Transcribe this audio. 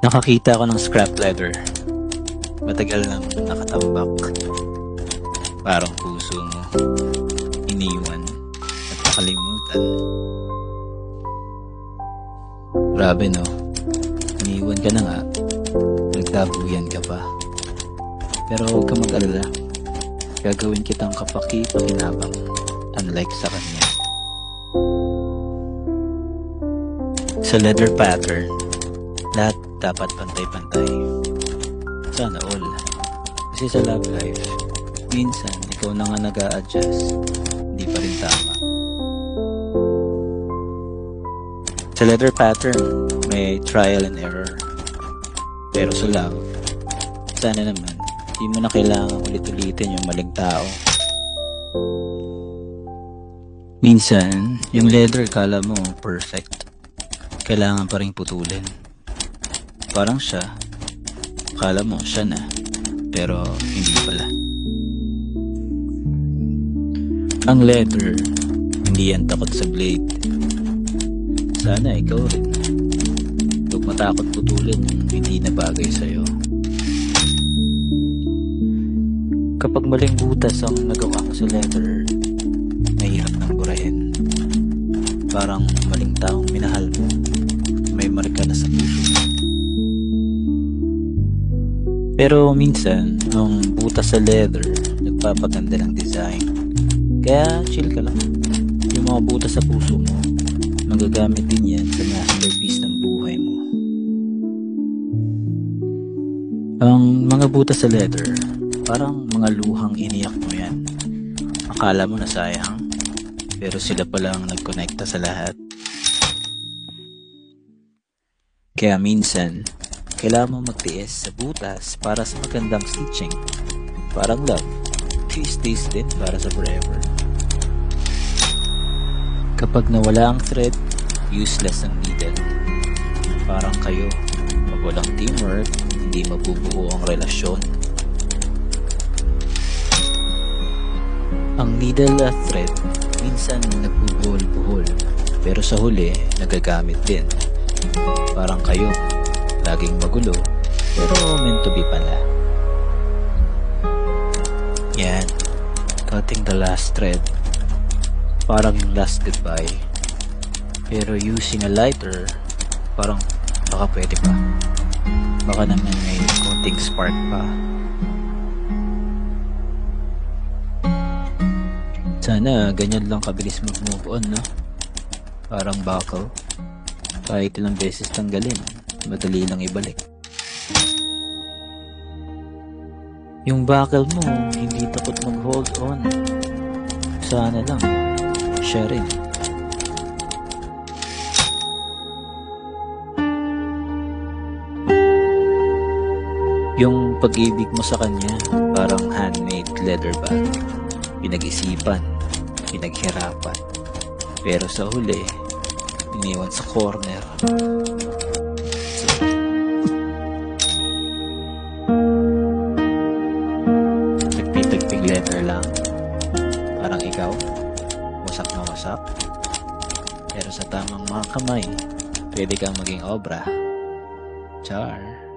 Nakakita ako ng scrap leather. Matagal nang nakatambak. Parang puso mo. Iniwan at nakalimutan. Grabe no. Iniwan ka na nga. Nagtabuyan ka pa. Pero huwag ka mag-alala. Gagawin kitang kapaki-pakinabang. Unlike sa kanya. Sa leather pattern, lahat dapat pantay-pantay. Sana all. Kasi sa love life, minsan ikaw na nga nag-a-adjust, hindi pa rin tama. Sa leather pattern, may trial and error. Pero sa love, sana naman, di mo na kailangan ulit-ulitin yung maling tao. Minsan, yung leather kala mo perfect. Kailangan pa rin putulin. Parang siya, akala mo siya na, pero hindi pala. Ang leather, hindi yan takot sa blade. Sana ikaw rin. Huwag matakot putulin yung hindi na bagay sa'yo. Kapag maling butas ang nagawa mo sa leather, mahirap nang burahin. Parang maling taong minahal mo, may marka na sa puso. Pero minsan, ang butas sa leather, nagpapaganda ng design. Kaya chill ka lang. Yung mga butas sa puso mo, magagamit din yan sa masterpiece ng buhay mo. Ang mga butas sa leather, parang mga luhang iniyak mo yan. Akala mo nasayang, pero sila palang nagkonekta sa lahat. Kaya minsan, kailangan mo magtiis sa butas para sa magandang stitching. Parang love, tiis-tiis din para sa forever. Kapag nawala ang thread, useless ang needle. Parang kayo, pag walang teamwork, hindi mabubuo ang relasyon. Ang needle at thread, minsan nagbubuhol-buhol, pero sa huli, nagagamit din. Parang kayo, laging magulo, pero meant to be pala. Yan, cutting the last thread. Parang yung last goodbye. Pero using a lighter, parang baka pwede pa. Baka naman may konting spark pa. Sana ganyan lang kabilis mag-move on, no? Parang buckle. Kahit ilang beses tanggalin, madali lang ibalik. Yung buckle mo, hindi takot mag-hold on. Sana lang, siya rin. Yung pag-ibig mo sa kanya, parang handmade leather bag. Pinag-isipan, pinaghirapan. Pero sa huli, iniwan sa corner. Nagpipigpig leather lang. Parang ikaw, wasak na wasak. Pero sa tamang mga kamay, pwede kang maging obra. Char.